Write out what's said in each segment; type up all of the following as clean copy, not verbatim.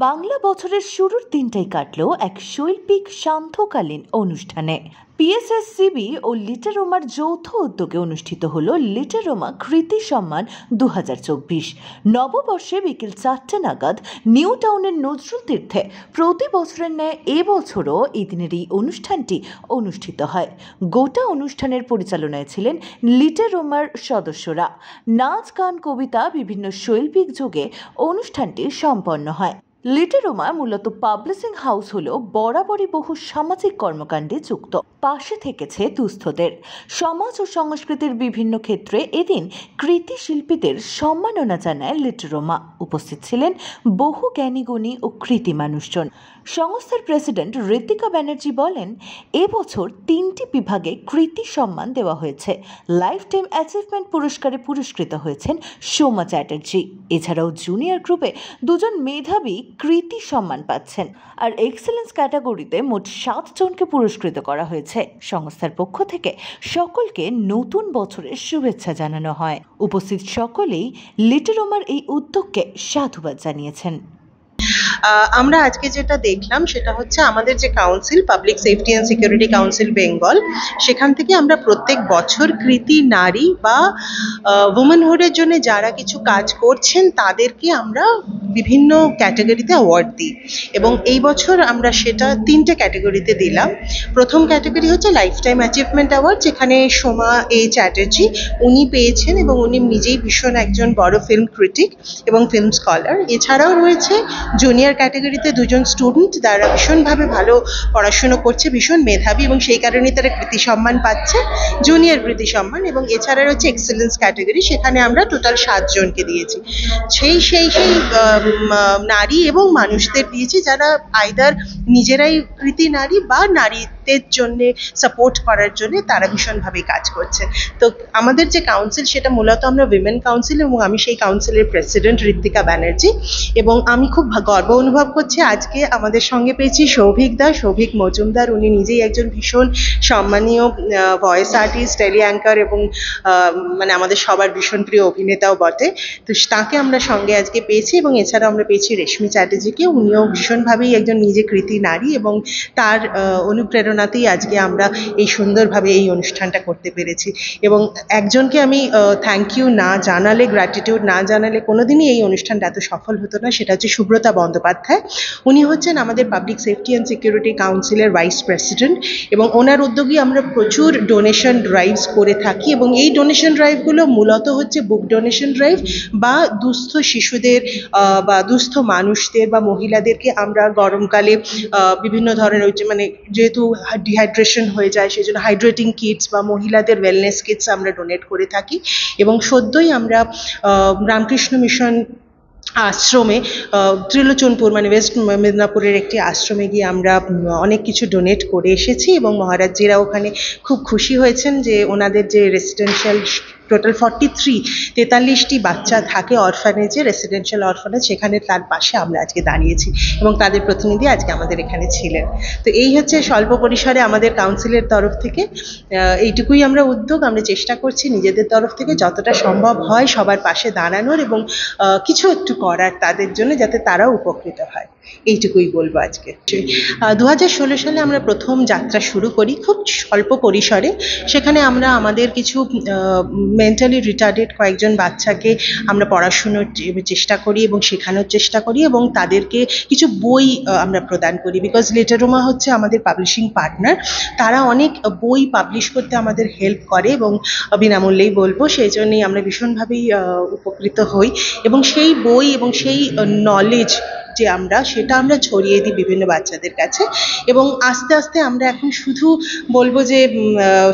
বাংলা বছরের শুরুর দিনটাই কাটল এক শৈল্পিক সান্ধ্যকালীন অনুষ্ঠানে। পিএসএসসিবি ও লিটারোমার যৌথ উদ্যোগে অনুষ্ঠিত হল লিটারোমা কৃতি সম্মান 2024। নববর্ষে বিকেল 4টে নাগাদ নিউ টাউনের নজরুল তীর্থে প্রতি বছরের ন্যায় এবছরও এই দিনের এই অনুষ্ঠানটি অনুষ্ঠিত হয়। গোটা অনুষ্ঠানের পরিচালনায় ছিলেন লিটারোমার সদস্যরা। নাচ, গান, কবিতা, বিভিন্ন শৈল্পিক যোগে অনুষ্ঠানটি সম্পন্ন হয়। লিটারোমা মূলত পাবলিশিং হাউস হলো বরাবরই বহু সামাজিক কর্মকাণ্ডে যুক্ত। পাশে থেকেছে দুস্থদের। সমাজ ও সংস্কৃতির বিভিন্ন ক্ষেত্রে এদিন কৃতি শিল্পীদের সম্মাননা জানায় লিটারোমা। উপস্থিত ছিলেন বহু জ্ঞানীগুণী ও কৃতি মানুষজন। সংস্থার প্রেসিডেন্ট ঋতিকা ব্যানার্জি বলেন, এবছর 3টি বিভাগে কৃতি সম্মান দেওয়া হয়েছে। লাইফ টাইম অ্যাচিভমেন্ট পুরস্কারে পুরস্কৃত হয়েছেন সোমা চ্যাটার্জি। এছাড়াও জুনিয়র গ্রুপে 2 জন মেধাবী কৃতি সম্মান পাচ্ছেন। আর এক্সেলেন্স ক্যাটাগরিতে মোট 7 জনকে পুরস্কৃত করা হয়েছে। সংস্থার পক্ষ থেকে সকলকে নতুন বছরের শুভেচ্ছা জানানো হয়। উপস্থিত সকলেই লিটারোমার এই উদ্যোগকে সাধুবাদ জানিয়েছেন। আমরা আজকে যেটা দেখলাম সেটা হচ্ছে আমাদের যে council, public safety and security council Bengal, সেখান থেকে আমরা প্রত্যেক বছর কৃতি নারী বা উমেনহুডের জন্য যারা কিছু কাজ করছেন তাদেরকে আমরা বিভিন্ন ক্যাটাগরিতে অ্যাওয়ার্ড দিই এবং এই বছর আমরা সেটা 3টে ক্যাটাগরিতে দিলাম। প্রথম ক্যাটাগরি হচ্ছে লাইফ টাইম অ্যাচিভমেন্ট অ্যাওয়ার্ড, যেখানে সোমা চ্যাটার্জি উনি পেয়েছেন এবং উনি নিজেই ভীষণ একজন বড় ফিল্ম ক্রিটিক এবং ফিল্ম স্কলার। এছাড়াও রয়েছে জুনিয়র ক্যাটাগরিতে 2 জন স্টুডেন্ট, যারা ভীষণভাবে ভালো পড়াশুনো করছে, ভীষণ মেধাবী এবং সেই কারণেই তারা কৃতি সম্মান পাচ্ছে, জুনিয়র কৃতি সম্মান। এবং এছাড়া রয়েছে এক্সেলেন্স ক্যাটাগরি, সেখানে আমরা টোটাল 7 জনকে দিয়েছি। সেই নারী এবং মানুষদের দিয়েছি যারা আইদার নিজেরাই কৃতি নারী বা নারীদের জন্য সাপোর্ট করার জন্য তারা ভীষণভাবে কাজ করছেন। তো আমাদের যে কাউন্সিল সেটা মূলত আমরা উইমেন কাউন্সিল এবং আমি সেই কাউন্সিলের প্রেসিডেন্ট ঋতিকা ব্যানার্জি। এবং আমি খুব গর্ব অনুভব করছি আজকে আমাদের সঙ্গে পেয়েছি সৌভিক মজুমদার। উনি নিজেই একজন ভীষণ সম্মানীয় ভয়েস আর্টিস্ট, টেলি অ্যাঙ্কার এবং মানে আমাদের সবার ভীষণ প্রিয় অভিনেতাও বটে। তো তাকে আমরা সঙ্গে আজকে পেয়েছি এবং এছাড়াও আমরা পেয়েছি রেশমি চ্যাটার্জিকে। উনিও ভীষণভাবেই একজন নিজে কৃতি নারী এবং তার অনুপ্রেরণাতেই আজকে আমরা এই সুন্দরভাবে এই অনুষ্ঠানটা করতে পেরেছি। এবং একজনকে আমি থ্যাংক ইউ না জানালে, গ্র্যাটিটিউড না জানালে কোনোদিনই এই অনুষ্ঠানটা এত সফল হতো না। সেটা হচ্ছে সুব্রতা বন্দ্যোপাধ্যায়। উনি হচ্ছেন আমাদের পাবলিক সেফটি অ্যান্ড সিকিউরিটি কাউন্সিলের ভাইস প্রেসিডেন্ট এবং ওনার উদ্যোগে আমরা প্রচুর ডোনেশন ড্রাইভস করে থাকি এবং এই ডোনেশন ড্রাইভগুলো মূলত হচ্ছে বুক ডোনেশন ড্রাইভ বা দুস্থ শিশুদের বা দুস্থ মানুষদের বা মহিলাদেরকে আমরা গরমকালে বিভিন্ন ধরনের মানে যেহেতু ডিহাইড্রেশন হয়ে যায় সেই জন্য হাইড্রেটিং কিটস বা মহিলাদের ওয়েলনেস কিটস আমরা ডোনেট করে থাকি। এবং সদ্যই আমরা রামকৃষ্ণ মিশন আশ্রমে ত্রিলোচনপুর মানে ওয়েস্ট মেদিনীপুরের একটি আশ্রমে গিয়ে আমরা অনেক কিছু ডোনেট করে এসেছি এবং মহারাজজিরা ওখানে খুব খুশি হয়েছেন যে ওনাদের যে রেসিডেন্সিয়াল টোটাল 43টি বাচ্চা থাকে অরফানেজে, রেসিডেন্সিয়াল অরফানেজ, সেখানে তার পাশে আমরা আজকে দাঁড়িয়েছি এবং তাদের প্রতিনিধি আজকে আমাদের এখানে ছিলেন। তো এই হচ্ছে স্বল্প পরিসরে আমাদের কাউন্সিলের তরফ থেকে এইটুকুই আমরা উদ্যোগ। আমরা চেষ্টা করছি নিজেদের তরফ থেকে যতটা সম্ভব হয় সবার পাশে দাঁড়ানোর এবং কিছু একটু করার তাদের জন্য, যাতে তারাও উপকৃত হয়। এইটুকুই বলবো আজকে। 2016 সালে আমরা প্রথম যাত্রা শুরু করি খুব স্বল্প পরিসরে। সেখানে আমরা আমাদের কিছু মেন্টালি রিটার্ডেড কয়েকজন বাচ্চাকে আমরা পড়াশুনোর চেষ্টা করি এবং শেখানোর চেষ্টা করি এবং তাদেরকে কিছু বই আমরা প্রদান করি। বিকজ লিটারোমা হচ্ছে আমাদের পাবলিশিং পার্টনার, তারা অনেক বই পাবলিশ করতে আমাদের হেল্প করে এবং বিনামূল্যেই বলবো, সেই জন্যই আমরা ভীষণভাবেই উপকৃত হই এবং সেই বই এবং সেই নলেজ যে সেটা আমরা ছড়িয়ে দিই বিভিন্ন বাচ্চাদের কাছে। এবং আস্তে আস্তে আমরা এখন শুধু বলবো যে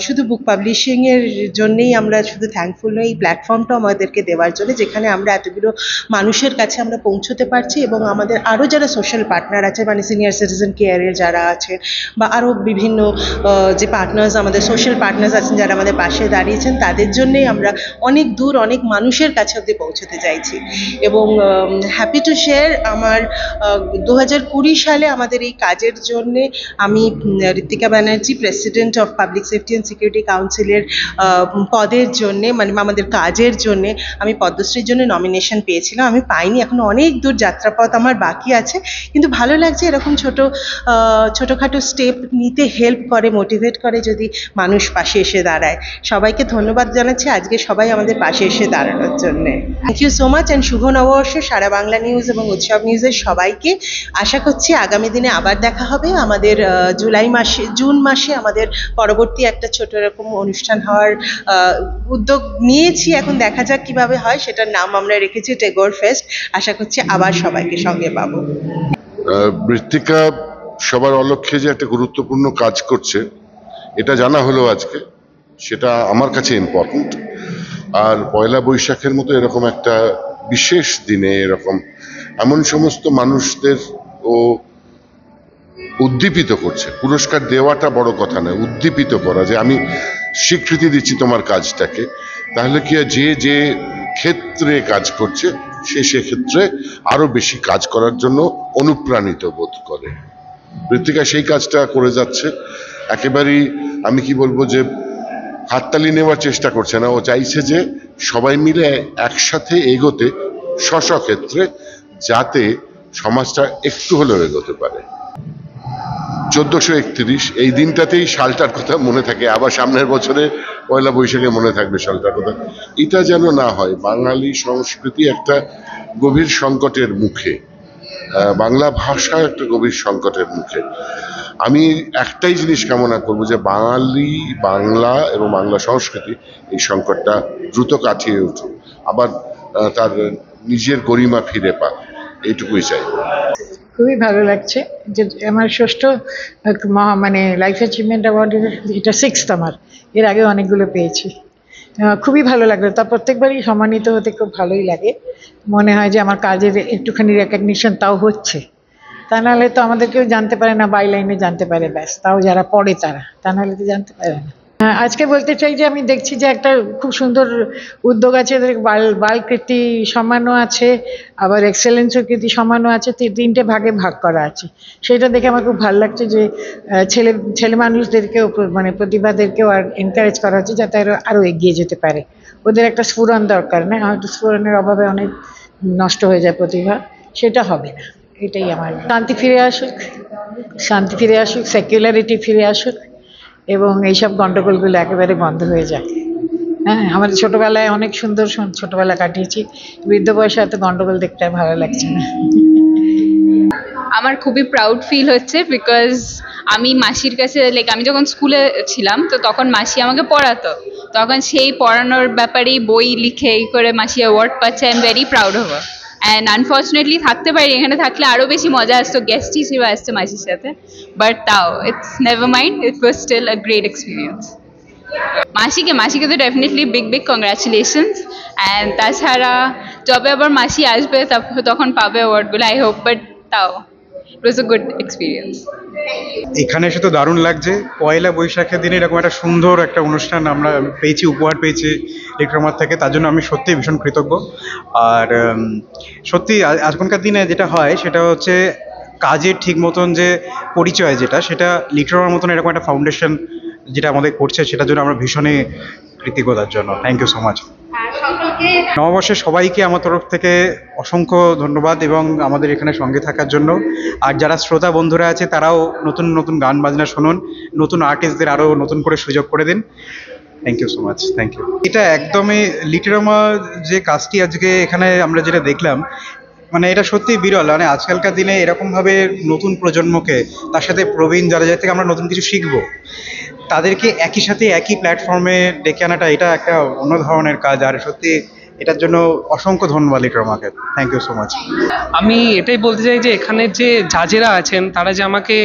শুধু বুক পাবলিশিংয়ের জন্যেই আমরা শুধু থ্যাঙ্কফুল নই, এই প্ল্যাটফর্মটা আমাদেরকে দেওয়ার জন্য, যেখানে আমরা এতগুলো মানুষের কাছে আমরা পৌঁছতে পারছি এবং আমাদের আরও যারা সোশ্যাল পার্টনার আছে মানে সিনিয়র সিটিজেন কেয়ারের যারা আছে বা আরও বিভিন্ন যে পার্টনার্স আমাদের সোশ্যাল পার্টনার্স আছেন যারা আমাদের পাশে দাঁড়িয়েছেন, তাদের জন্যেই আমরা অনেক দূর অনেক মানুষের কাছে অবধি পৌঁছতে চাইছি। এবং হ্যাপি টু শেয়ার আমার 2020 সালে আমাদের এই কাজের জন্যে আমি Ritika Banerjee, president of public safety and security কাউন্সিলের পদের জন্যে, মানে আমাদের কাজের জন্যে আমি পদ্মশ্রীর জন্য নমিনেশন পেয়েছিলাম। আমি পাইনি, এখনো অনেক দূর যাত্রাপথ আমার বাকি আছে, কিন্তু ভালো লাগছে এরকম ছোটোখাটো স্টেপ নিতে হেল্প করে, মোটিভেট করে যদি মানুষ পাশে এসে দাঁড়ায়। সবাইকে ধন্যবাদ জানাচ্ছি আজকে সবাই আমাদের পাশে এসে দাঁড়ানোর জন্যে। Thank you so much and শুভ নববর্ষ সারা বাংলা নিউজ এবং উৎসব নিউজের সবাইকে। আশা করছি আগামী দিনে আবার দেখা হবে। আমাদের জুন মাসে আমাদের পরবর্তী একটা ছোট রকম অনুষ্ঠান হওয়ার উদ্যোগ নিয়েছি, এখন দেখা যাক কিভাবে হয়। সেটার নাম আমরা রেখেছি টেগোর ফেস্ট। আশা করছি আবার সবাইকে সঙ্গে পাবো। মৃত্তিকা সবার অলক্ষ্যে যে একটা গুরুত্বপূর্ণ কাজ করছে এটা জানা হলো আজকে, সেটা আমার কাছে ইম্পর্টেন্ট। আর পয়লা বৈশাখের মতো এরকম একটা বিশেষ দিনে এমন সমস্ত মানুষদের ও উদ্দীপিত করছে। পুরস্কার দেওয়াটা বড় কথা নয়, উদ্দীপিত করা, যে আমি স্বীকৃতি দিচ্ছি তোমার কাজটাকে। তাহলে কি যে ক্ষেত্রে কাজ করছে সেক্ষেত্রে আরো বেশি কাজ করার জন্য অনুপ্রাণিত বোধ করে। ঋতিকা সেই কাজটা করে যাচ্ছে একেবারেই। আমি কি বলবো, যে হাততালি নেওয়ার চেষ্টা করছে না, ও চাইছে যে সবাই মিলে একসাথে এগোতে স্ব ক্ষেত্রে, যাতে সমাজটা একটু হলেও এগোতে পারে। 1431 এই দিনটাতেই সালটার কথা মনে থাকে, আবার সামনের বছরে পয়লা বৈশাখে মনে থাকবে সালটার কথা। এটা যেন না হয়। বাঙালি সংস্কৃতি একটা গভীর সংকটের মুখে, বাংলা ভাষা একটা গভীর সংকটের মুখে। আমি একটাই জিনিস কামনা করবো, যে বাংলা এবং বাংলা সংস্কৃতি এই সংকটটা দ্রুত কাটিয়ে উঠুক, আবার তার নিজের গরিমা ফিরে পাক, এইটুকুই চাই। খুবই ভালো লাগছে যে আমার ষষ্ঠ মানে লাইফ অ্যাচিভমেন্ট অ্যাওয়ার্ডের এটা 6th আমার, এর আগে অনেকগুলো পেয়েছি। খুবই ভালো লাগলো, তা প্রত্যেকবারই সম্মানিত হতে খুব ভালোই লাগে। মনে হয় যে আমার কাজের একটুখানি রেকগনিশন তাও হচ্ছে, তা নাহলে তো আমাদের কেউ জানতে পারে না, বাই লাইনে জানতে পারে ব্যাস, তাও যারা পড়ে তারা, তা নাহলে তো জানতে পারে না। আজকে বলতে চাই যে আমি দেখছি যে একটা খুব সুন্দর উদ্যোগ আছে, বাল কীর্তি সম্মানও আছে, আবার এক্সেলেন্স কীর্তি সম্মানও আছে, তিনটে ভাগে ভাগ করা আছে। সেটা দেখে আমার খুব ভালো লাগছে যে ছেলে মানুষদেরকেও, মানে প্রতিভাদেরকেও আর এনকারেজ করা হচ্ছে যাতে আরও এগিয়ে যেতে পারে। ওদের একটা স্ফুরণ দরকার, না হয়তো স্ফুরণের অভাবে অনেক নষ্ট হয়ে যায় প্রতিভা, সেটা হবে না। এটাই আমার। শান্তি ফিরে আসুক, সেকুলারিটি ফিরে আসুক, এবং এইসব গন্ডগোলগুলো একেবারে বন্ধ হয়ে যায়। হ্যাঁ, আমাদের ছোটবেলায় অনেক সুন্দর ছোটবেলা কাটিয়েছি, বৃদ্ধ বয়সে এত গন্ডগোল দেখতে আর ভালো লাগছে না। আমার খুবই প্রাউড ফিল হচ্ছে, বিকজ আমি মাসির কাছে, আমি যখন স্কুলে ছিলাম তো তখন মাসি আমাকে পড়াতো, তখন সেই পড়ানোর ব্যাপারেই বই লিখে এই করে মাসি অ্যাওয়ার্ড পাচ্ছে। I am very proud of her. And unfortunately থাকতে পারি, এখানে থাকলে আরও বেশি মজা আসতো, গেস্ট হিসেবে আসতো মাসির সাথে, বাট তাও it's never mind, it was still a great experience. মাসিকে তো ডেফিনেটলি বিগ কংগ্রাচুলেশনস। অ্যান্ড তাছাড়া যবে আবার মাসি আসবে তখন পাবে অ্যাওয়ার্ডগুলো, আই হোপ, বাট তাও ইট ওয়াজ আ গুড এক্সপিরিয়েন্স। এখানে এসে তো দারুণ লাগছে। পয়লা বৈশাখের দিনে এরকম একটা সুন্দর একটা অনুষ্ঠান আমরা পেয়েছি, উপহার পেয়েছি লেকরমার থেকে, তার জন্য আমি সত্যিই ভীষণ কৃতজ্ঞ। আর সত্যি এখনকার দিনে যেটা হয় সেটা হচ্ছে কাজের ঠিক মতন যে পরিচয় সেটা লেকরমার মতন এরকম একটা ফাউন্ডেশন যেটা আমাদের করছে, সেটার জন্য আমরা ভীষণই কৃতজ্ঞতার জন্য। Thank you so much. নববর্ষে সবাইকে আমার তরফ থেকে অসংখ্য ধন্যবাদ এবং আমাদের এখানে সঙ্গে থাকার জন্য। আর যারা শ্রোতা বন্ধুরা আছে তারাও নতুন নতুন গান বাজনা শুনুন, নতুন আর্টিস্টদের আরও নতুন করে সুযোগ করে দিন। Thank you so much. Thank you. এটা একদমই লিটেরামা যে কাজটি আজকে এখানে আমরা যেটা দেখলাম, মানে এটা সত্যি বিরল। মানে আজকালকার দিনে এরকমভাবে নতুন প্রজন্মকে, তার সাথে প্রবীণ যারা থেকে আমরা নতুন কিছু শিখবো, তাদেরকে একই সাথে একই প্ল্যাটফর্মে ডেকে আনাটা, এটা একটা অন্য ধরনের কাজ। আর সত্যি এটার জন্য অসংখ্য ধন্যবাদ লিটরমাকে। Thank you so much. আমি এটাই বলতে চাই যে এখানে যে জাজেরা আছেন তারা যে আমাকে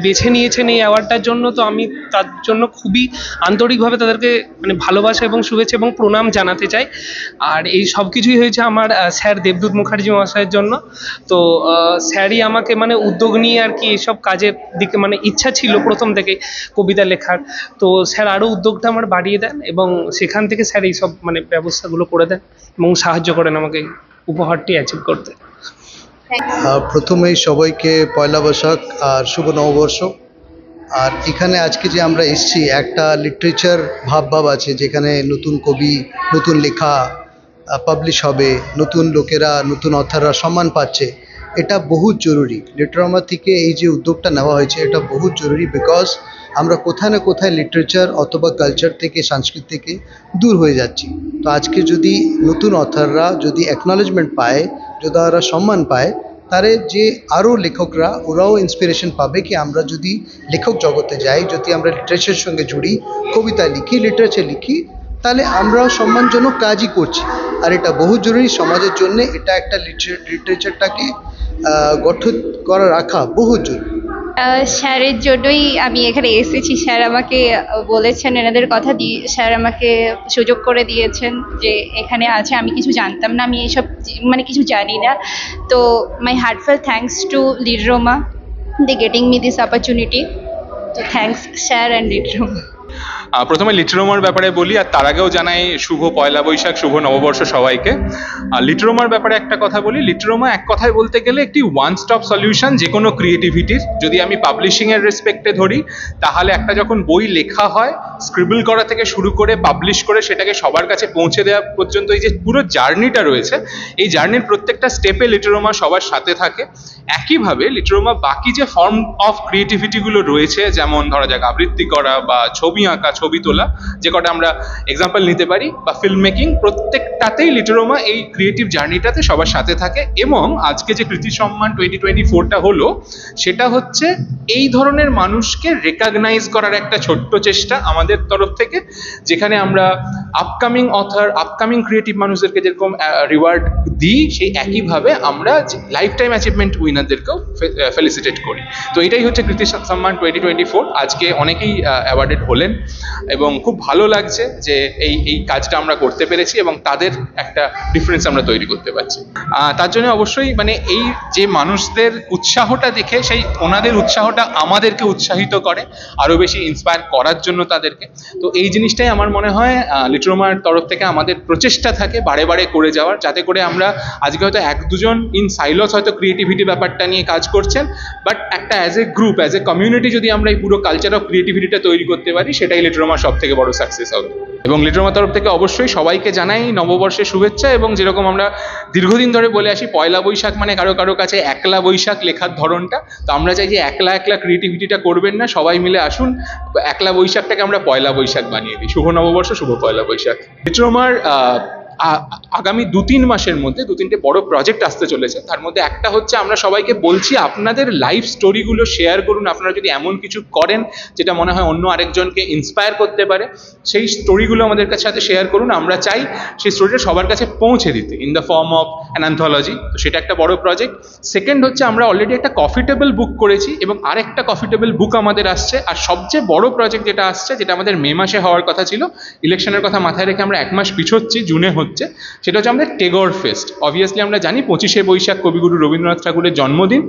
বেছে নিয়েছেন এই অ্যাওয়ার্ডটার জন্য, তো আমি তার জন্য খুবই আন্তরিকভাবে তাদেরকে ভালোবাসা এবং শুভেচ্ছা এবং প্রণাম জানাতে চাই। আর এই সব কিছুই হয়েছে আমার স্যার দেবদূত মুখার্জি মহাশয়ের জন্য। তো স্যারই আমাকে উদ্যোগ নিয়ে আর কি এসব কাজের দিকে ইচ্ছা ছিল প্রথম থেকে কবিতা লেখার, তো স্যার আরও উদ্যোগটা আমার বাড়িয়ে দেন এবং সেখান থেকে স্যার এইসব ব্যবস্থাগুলো করে দেন এবং সাহায্য করেন আমাকে উপহারটি অ্যাচিভ করতে। প্রথমেই সবাইকে পয়লা বৈশাখ আর শুভ নববর্ষ। আর এখানে আজকে যে আমরা এসেছি, একটা লিটারেচার ভাব আছে, যেখানে নতুন কবি, নতুন লেখা পাবলিশ হবে, নতুন লোকেরা, নতুন অথাররা সম্মান পাচ্ছে। এটা বহুত জরুরি। লিটারোমা থেকে এই যে উদ্যোগটা নেওয়া হয়েছে, এটা বহুত জরুরি, বিকজ আমরা কোথায় না কোথায় লিটারেচার অথবা কালচার থেকে, সংস্কৃতি থেকে দূর হয়ে যাচ্ছি। তো আজকে যদি নতুন অথাররা যদি অ্যাকনলেজমেন্ট পায়, যদি ওরা সম্মান পায়, তারে যে আরও লেখকরা, ওরাও ইন্সপিরেশন পাবে কি আমরা যদি লেখক জগতে যাই, যদি আমরা লিটারেচারের সঙ্গে জুড়ি, কবিতা লিখি, লিটারেচার লিখি, তাহলে আমরাও সম্মানজনক কাজই করছি। আর এটা বহু জরুরি সমাজের জন্য। এটা একটা লিটারেচারটাকে গঠন করা রাখা বহু জরুরি। স্যারের জন্যই আমি এখানে এসেছি। স্যার আমাকে বলেছেন, এনাদের কথা দিয়ে স্যার আমাকে সুযোগ করে দিয়েছেন যে এখানে আছে। আমি কিছু জানতাম না, আমি এইসব মানে কিছু জানি না। তো my heartfelt thanks to Literoma they getting me this opportunity. তো থ্যাঙ্কস স্যার অ্যান্ড লিটারোমা। প্রথমে লিটারোমার ব্যাপারে বলি, আর তার আগেও জানাই শুভ পয়লা বৈশাখ, শুভ নববর্ষ সবাইকে। আর লিটারোমার ব্যাপারে একটা কথা বলি, লিটারোমা এক কথায় বলতে গেলে একটি ওয়ান স্টপ সলিউশন যে কোনো ক্রিয়েটিভিটির। যদি আমি পাবলিশিংয়ের রেসপেক্টে ধরি, তাহলে একটা যখন বই লেখা হয়, স্ক্রিবল করা থেকে শুরু করে পাবলিশ করে সেটাকে সবার কাছে পৌঁছে দেওয়া পর্যন্ত এই যে পুরো জার্নিটা রয়েছে, এই জার্নির প্রত্যেকটা স্টেপে লিটারোমা সবার সাথে থাকে। একইভাবে লিটারোমা বাকি যে ফর্ম অফ ক্রিয়েটিভিটিগুলো রয়েছে, যেমন ধরা যাক আবৃত্তি করা বা ছবি আঁকা, ছবি তোলা, যে কটা আমরা এক্সাম্পল নিতে পারি, বা ফিল্ম মেকিং, প্রত্যেকটাতেই লিটারোমা এই ক্রিয়েটিভ জার্নিটাতে সবার সাথে থাকে। এবং আজকে যে কৃতি সম্মান 2024টা হলো, সেটা হচ্ছে এই ধরনের মানুষকে রেকগনাইজ করার একটা ছোট্ট চেষ্টা আমাদের তরফ থেকে, যেখানে আমরা আপকামিং অথার, আপকামিং ক্রিয়েটিভ মানুষদেরকে যেরকম রিওয়ার্ড দিই, সেই একইভাবে আমরা লাইফ টাইম অ্যাচিভমেন্ট উইনারদেরকেও ফেলিসিটেট করি। তো এটাই হচ্ছে কৃতি সম্মান 2024। আজকে অনেকেই অ্যাওয়ার্ডেড হলেন এবং খুব ভালো লাগছে যে এই কাজটা আমরা করতে পেরেছি এবং তাদের একটা ডিফারেন্স আমরা তৈরি করতে পারছি। তার জন্য অবশ্যই মানে এই যে মানুষদের উৎসাহটা দেখে, সেই ওনাদের উৎসাহটা আমাদেরকে উৎসাহিত করে আরও বেশি ইন্সপায়ার করার জন্য তাদেরকে। তো এই জিনিসটাই আমার মনে হয় লিটারোমার তরফ থেকে আমাদের প্রচেষ্টা থাকে বারে বারে করে যাওয়ার, যাতে করে আমরা আজকে হয়তো এক দুজন ইন সাইলস হয়তো ক্রিয়েটিভিটি ব্যাপারটা নিয়ে কাজ করছেন, বাট একটা as a group, as a community যদি আমরা এই পুরো কালচার অফ ক্রিয়েটিভিটিটা তৈরি করতে পারি, সেটাই লিটারোমার সব থেকে বড় সাকসেস হবে। এবং লিটারোমার তরফ থেকে অবশ্যই সবাইকে জানাই নববর্ষের শুভেচ্ছা। এবং যেরকম আমরা দীর্ঘদিন ধরে বলে আসি, পয়লা বৈশাখ মানে কারো কারো কাছে একলা বৈশাখ লেখার ধরনটা, তো আমরা চাই যে একলা একলা ক্রিয়েটিভিটিটা করবেন না, সবাই মিলে আসুন, একলা বৈশাখটাকে আমরা পয়লা বৈশাখ বানিয়ে দিই। শুভ নববর্ষ, শুভ পয়লা বৈশাখ। লিটারোমার আগামী 2-3 মাসের মধ্যে 2-3টে বড় প্রজেক্ট আসতে চলেছে। তার মধ্যে একটা হচ্ছে, আমরা সবাইকে বলছি আপনাদের লাইফ স্টোরিগুলো শেয়ার করুন। আপনারা যদি এমন কিছু করেন যেটা মনে হয় অন্য আরেকজনকে ইন্সপায়ার করতে পারে, সেই স্টোরিগুলো আমাদের সাথে শেয়ার করুন। আমরা চাই সেই স্টোরিটা সবার কাছে পৌঁছে দিতে in the form of an anthology. তো সেটা একটা বড় প্রজেক্ট। সেকেন্ড হচ্ছে, আমরা অলরেডি একটা কফি টেবিল বুক করেছি এবং আরেকটা কফি টেবিল বুক আমাদের আসছে। আর সবচেয়ে বড় প্রজেক্ট যেটা আসছে, যেটা আমাদের মে মাসে হওয়ার কথা ছিল, ইলেকশনের কথা মাথায় রেখে আমরা 1 মাস পিছোচ্ছি, জুনে হচ্ছে, সেটা হচ্ছে আমাদের টেগর ফেস্ট। অবভিয়াসলি আমরা জানি 25শে বৈশাখ কবিগুরু রবীন্দ্রনাথ ঠাকুরের জন্মদিন।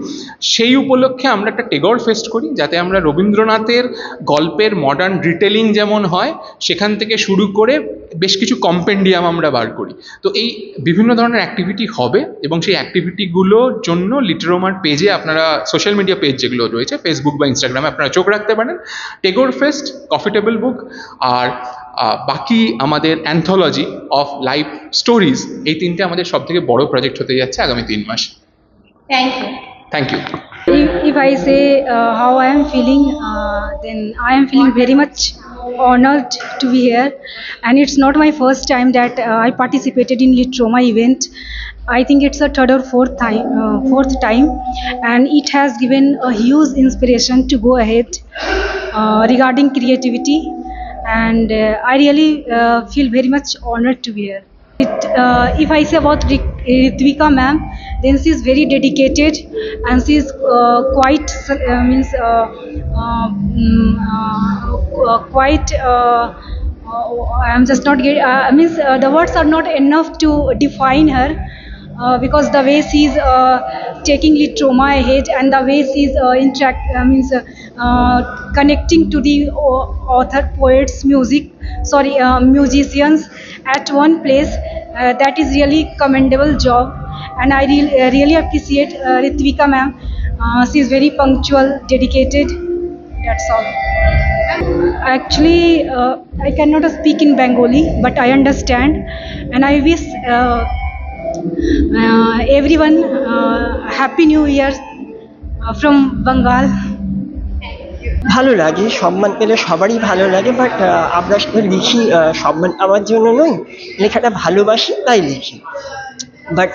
সেই উপলক্ষে আমরা একটা টেগর ফেস্ট করি, যাতে আমরা রবীন্দ্রনাথের গল্পের মডার্ন রিটেলিং যেমন হয়, সেখান থেকে শুরু করে বেশ কিছু কম্পেন্ডিয়াম আমরা বার করি। তো এই বিভিন্ন ধরনের অ্যাক্টিভিটি হবে এবং সেই অ্যাক্টিভিটিগুলোর জন্য লিটারোমার পেজে, আপনারা সোশ্যাল মিডিয়া পেজ যেগুলো রয়েছে ফেসবুক বা ইনস্টাগ্রামে, আপনারা চোখ রাখতে পারেন। Tagore fest, coffee table book, আর বাকি আমাদের অ্যান্থোলজি অফ লাইফ স্টোরিজ, এই 3টে আমাদের সব থেকে বড় প্রজেক্ট হতে যাচ্ছে আগামী 3 মাস। Thank you. If I say how I am feeling, then I am feeling very much honored to be here, and it's not my first time that I participated in Litroma event. I think it's a third or fourth time, and it has given a huge inspiration to go ahead regarding creativity, and I really feel very much honored to be here. If I say about Ritvika ma'am, then she is very dedicated, and she is quite I'm just not getting, the words are not enough to define her, because the way she is taking Litroma ahead, and the way she is connecting to the author, poets, musicians at one place, that is really commendable job. and I really appreciate Ritvika ma'am. She is very punctual, dedicated. That's all. Actually, I cannot speak in Bengali, but I understand, and I wish everyone Happy New Year from Bengal. ভালো লাগে, সম্মান পেলে সবারই ভালো লাগে, but আমরা সেটা লিখি সম্মান পাওয়ার জন্য নয়, লেখাটা ভালোবাসি তাই লিখি। But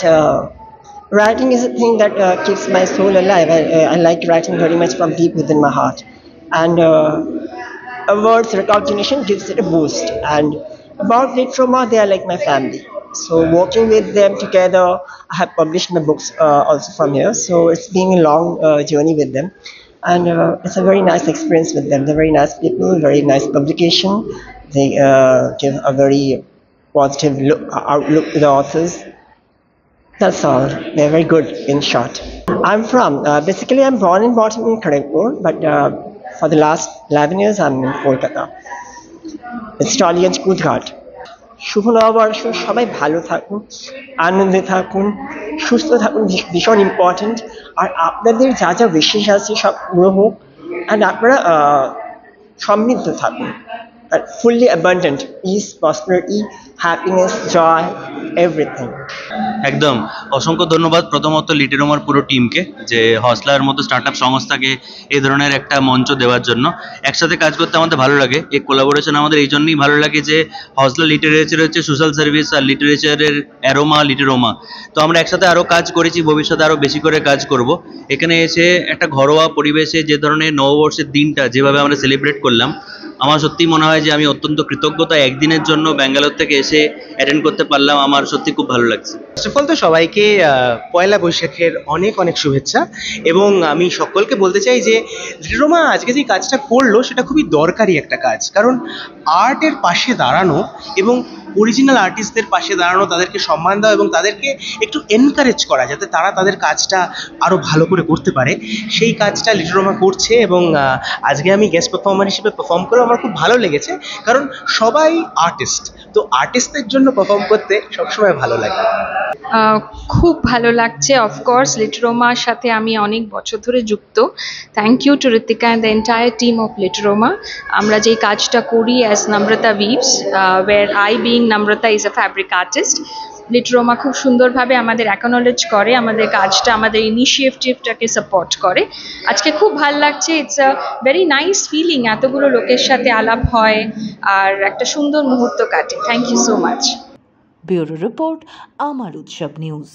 writing is a thing that keeps my soul alive. I like writing very much from deep within my heart, and a word's recognition gives it a boost. And about Litroma, they are like my family. So working with them together, I have published my books also from here. So it's been a long journey with them. And it's a very nice experience with them. They're very nice people, very nice publication. They give a very positive outlook to the authors. That's all. They're very good in short. I'm from, basically I'm born and brought up in Kharagpur, but for the last 11 years I'm in Kolkata. It's Talian Kudghat. শুভ নববর্ষ, সবাই ভালো থাকুন, আনন্দে থাকুন, সুস্থ থাকুন, ভীষণ important. আর আপনাদের যা যা বিশেষ আছে সব পুরো হোক, অ্যান্ড আপনারা সমৃদ্ধ থাকুন, আর fully abundant, peace, prosperity, happiness, joy, everything. একদম অসংখ্য ধন্যবাদ প্রথমত লিটেরোমার পুরো টিমকে, যে হসলার মতো স্টার্টআপ সংস্থাকে এই ধরনের একটা মঞ্চ দেওয়ার জন্য। একসাথে কাজ করতে আমাদের ভালো লাগে, এই কোলাবোরেশন আমাদের এই জন্যই ভালো লাগে যে হসলা লিটারেচার হচ্ছে সোশ্যাল সার্ভিস, আর লিটারেচারের অ্যারোমা লিটেরোমা। তো আমরা একসাথে আরও কাজ করেছি, ভবিষ্যতে আরও বেশি করে কাজ করব। এখানে এসে একটা ঘরোয়া পরিবেশে যে ধরনের নববর্ষের দিনটা যেভাবে আমরা সেলিব্রেট করলাম, আমার সত্যিই মনে হয় যে আমি অত্যন্ত কৃতজ্ঞতা একদিনের জন্য ব্যাঙ্গালোর থেকে এসে অ্যাটেন্ড করতে পারলাম। আমার সত্যি খুব ভালো লাগছে। ফার্স্ট অফ অল তো সবাইকে পয়লা বৈশাখের অনেক অনেক শুভেচ্ছা, এবং আমি সকলকে বলতে চাই যে লিটেরোমা আজকে যে কাজটা করলো সেটা খুবই দরকারি একটা কাজ, কারণ আর্টের পাশে দাঁড়ানো এবং অরিজিনাল আর্টিস্টদের পাশে দাঁড়ানো, তাদেরকে সম্মান দেওয়া এবং তাদেরকে একটু এনকারেজ করা যাতে তারা তাদের কাজটা আরও ভালো করে করতে পারে, সেই কাজটা লিটেরোমা করছে। এবং আজকে আমি গেস্ট পারফর্মার হিসেবে পারফর্ম করে আমার খুব ভালো লেগেছে, কারণ সবাই আর্টিস্ট, তো আর্টিস্টদের জন্য পারফর্ম করতে সবসময় ভালো লাগে। খুব ভালো লাগছে। অফকোর্স লিটেরোমার সাথে আমি অনেক বছর ধরে যুক্ত। Thank you to Ritika and the entire team of Literoma. আমরা যেই কাজটা করি as Namrata weaves, where I being Namrata is a fabric artist, Literoma খুব সুন্দরভাবে আমাদের অ্যাকনোলেজ করে, আমাদের কাজটা, আমাদের ইনিশিয়েটিভটাকে সাপোর্ট করে। আজকে খুব ভালো লাগছে। It's a very nice feeling, এতগুলো লোকের সাথে আলাপ হয় আর একটা সুন্দর মুহূর্ত কাটে। Thank you so much. Bureau report, আমার উৎসব নিউজ।